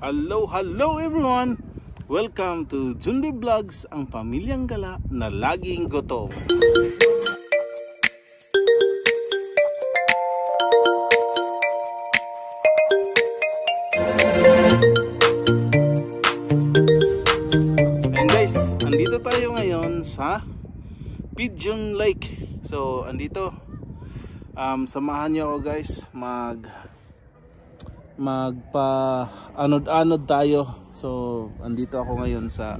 Hello everyone! Welcome to Junbi Vlogs, ang pamilyang gala na laging gutom. And guys, andito tayo ngayon sa Pigeon Lake. So, andito samahan niyo ako guys magpa-anod-anod tayo. So, andito ako ngayon sa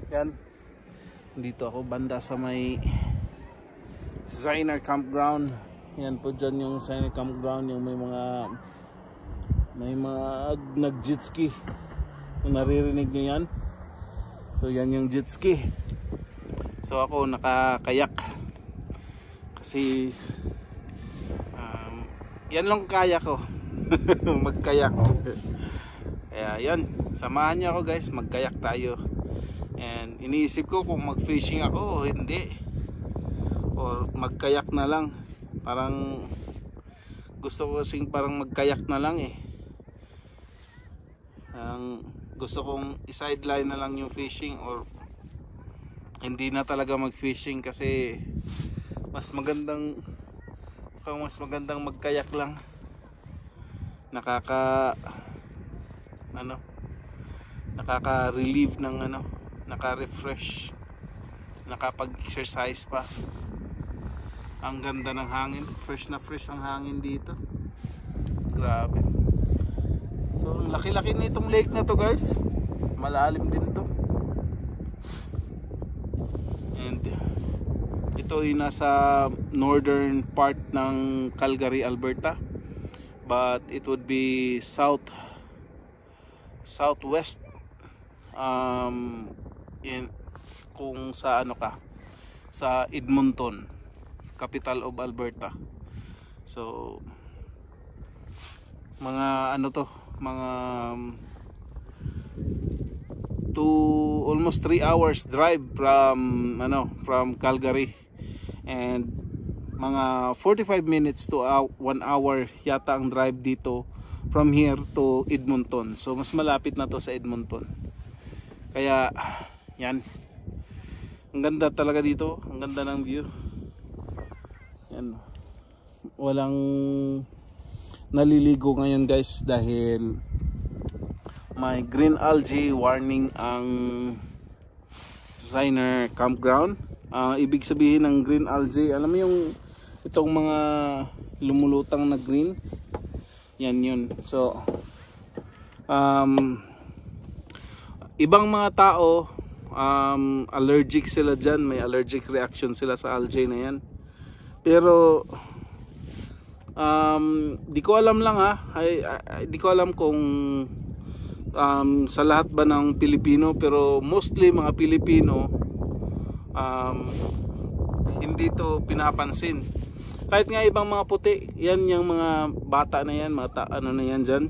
yan. Dito ako banda sa may Ziner Campground. Yan po dyan yung Ziner Campground, yung may mga nag-jet ski. Kung naririnig nyo yan. So, yan yung jet ski. So, ako nakakayak. Kasi yan lang kaya ko. Magkayak. Kaya yan, samahan niyo ako guys, magkayak tayo. And iniisip ko kung mag-fishing ako o hindi, o magkayak na lang. Parang gusto ko kasing parang magkayak na lang eh. Gusto kong i-sideline na lang yung fishing, or hindi na talaga mag-fishing kasi mas magandang magkayak lang. Nakaka-relieve ng naka-refresh, nakapag-exercise pa. Ang ganda ng hangin, fresh na fresh ang hangin dito. Grabe. So, ang laki-laki nitong lake na to guys. Malalim din to. And ito ay nasa northern part ng Calgary, Alberta, but it would be southwest kung sa sa Edmonton, capital of Alberta. So mga almost 3 hours drive from Calgary, and mga 45 minutes to 1 hour yata ang drive dito from here to Edmonton. So mas malapit na to sa Edmonton. Kaya yan, ang ganda talaga dito, ang ganda ng view. Yan, walang naliligo ngayon guys dahil may green algae warning ang Ziner Campground. Ibig sabihin ng green algae, alam mo yung itong mga lumulutang na green, yan yun. So ibang mga tao allergic sila dyan, may allergic reaction sila sa algae na yan. Pero di ko alam lang di ko alam kung sa lahat ba ng Pilipino, pero mostly mga Pilipino hindi to pinapansin. Kahit nga ibang mga puti, yan yung mga bata na yan, na yan dyan,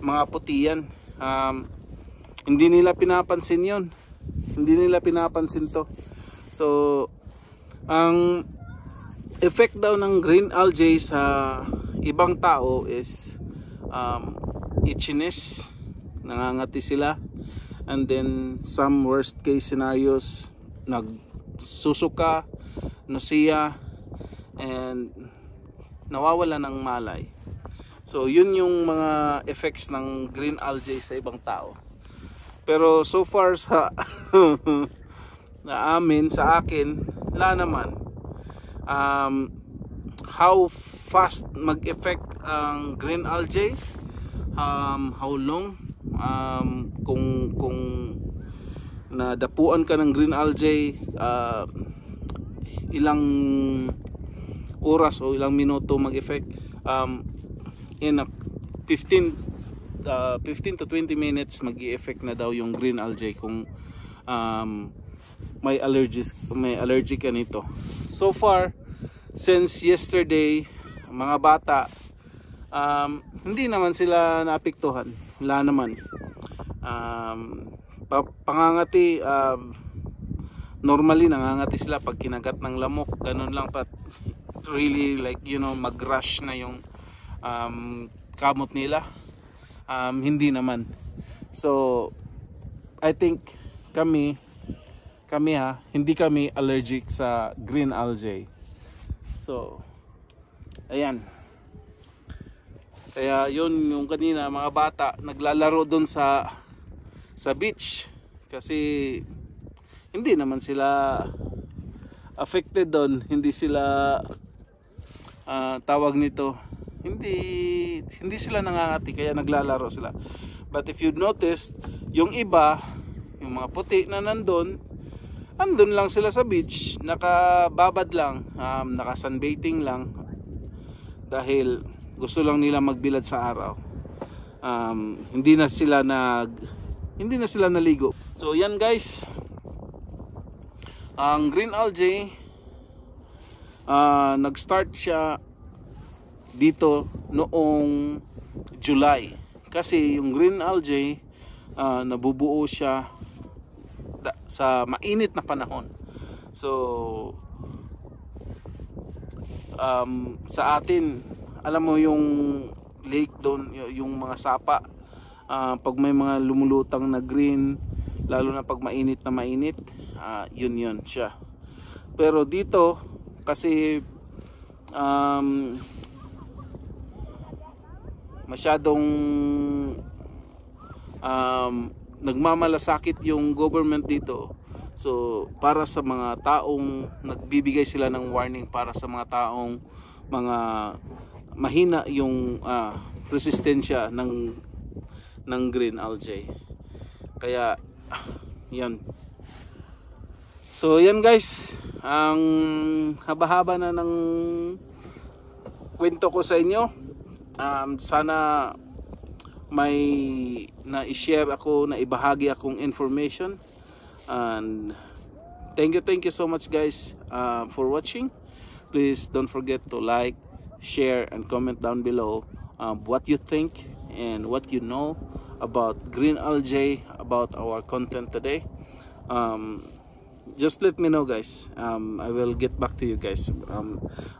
mga puti yan, hindi nila pinapansin yon, hindi nila pinapansin to. So ang effect daw ng green algae sa ibang tao is itchiness, nangangati sila, and then some worst case scenarios, nagsusuka, nausea, and nawawala ng malay. So yun yung mga effects ng green algae sa ibang tao. Pero so far sa sa akin, wala naman. How fast mag-effect ang green algae, how long, kung nadapuan ka ng green algae, ilang oras o ilang minuto mag-effect, in 15 to 20 minutes mag-i-effect na daw yung green algae kung may allergic ka nito. So far since yesterday, mga bata hindi naman sila naapektuhan, wala naman. Pangangati, normally nangangati sila pag kinagat ng lamok, ganun lang, but really like mag-rush na yung kamot nila. Hindi naman. So I think kami hindi kami allergic sa green algae. So ayan. Kaya yun, yung kanina mga bata naglalaro doon sa beach kasi hindi naman sila affected doon, hindi sila tawag nito, hindi sila nangangati, kaya naglalaro sila. But if you noticed, yung iba, yung mga puti na andun lang sila sa beach, nakababad lang, naka-sunbathing lang dahil gusto lang nila magbilad sa araw. Hindi na sila naligo. So yan guys, ang green algae nag-start siya dito noong July, kasi yung green algae nabubuo siya sa mainit na panahon. So sa atin, alam mo yung lake doon, yung mga sapa, pag may mga lumulutang na green, lalo na pag mainit na mainit, yun siya. Pero dito kasi masyadong nagmamalasakit yung government dito. So para sa mga taong nagbibigay sila ng warning, para sa mga taong mga mahina yung resistensya ng green algae. Kaya yan. So yan guys, ang haba-haba na ng kwento ko sa inyo. Sana may na-share ako, na ibahagi akong information. And thank you so much guys for watching. Please don't forget to like, share and comment down below what you think and what you know about green algae, about our content today. Just let me know guys. I will get back to you guys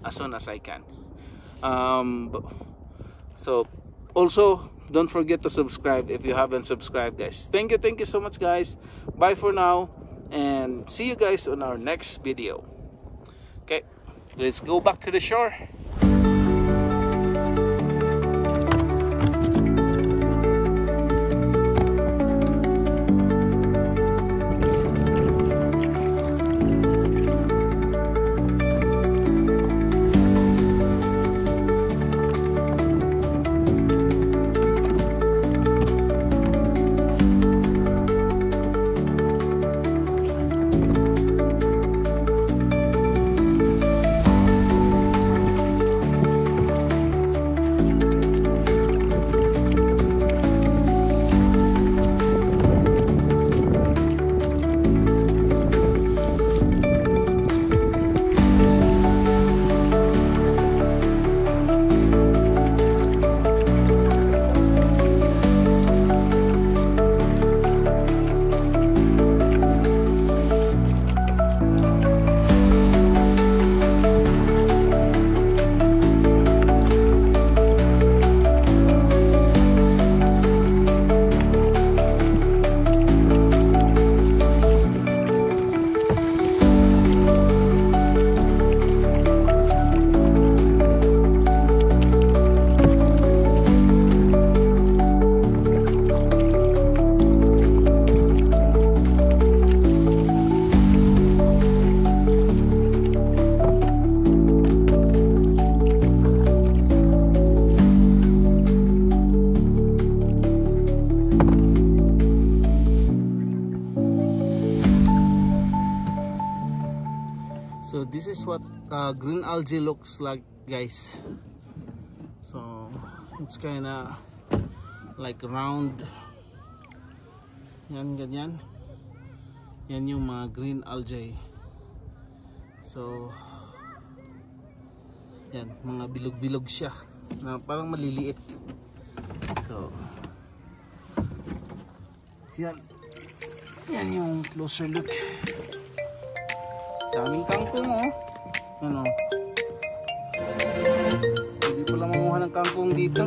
as soon as I can. So also don't forget to subscribe if you haven't subscribed guys. Thank you so much guys. Bye for now and see you guys on our next video. Okay, let's go back to the shore. So this is what green algae looks like guys. So it's kinda like round. Yan, ganyan. Yan yung mga green algae. So yan, mga bilog-bilog siya na parang maliliit. So yan, yan yung closer look. Daming kangkong oh. Ano? Pwede pala manguha ng kangkong dito.